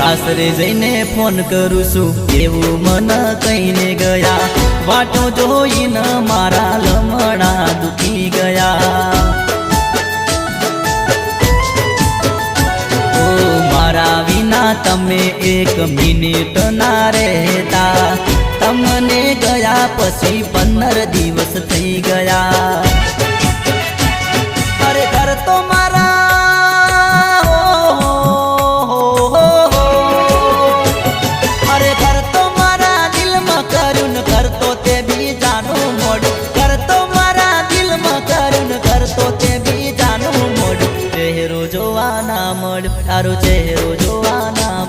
સાસરે જઈને ફોન કરું છું એવું મન કહીને ગયા વાટો જોઈને મારા લમણા દુખી ગયા ઓ મારા વિના તમે એક મિનિટ ના રહેતા તમને ગયા પછી 15 દિવસ થઈ ગયા અરે ઘર તો મારા તારો ચહેરો જોવાના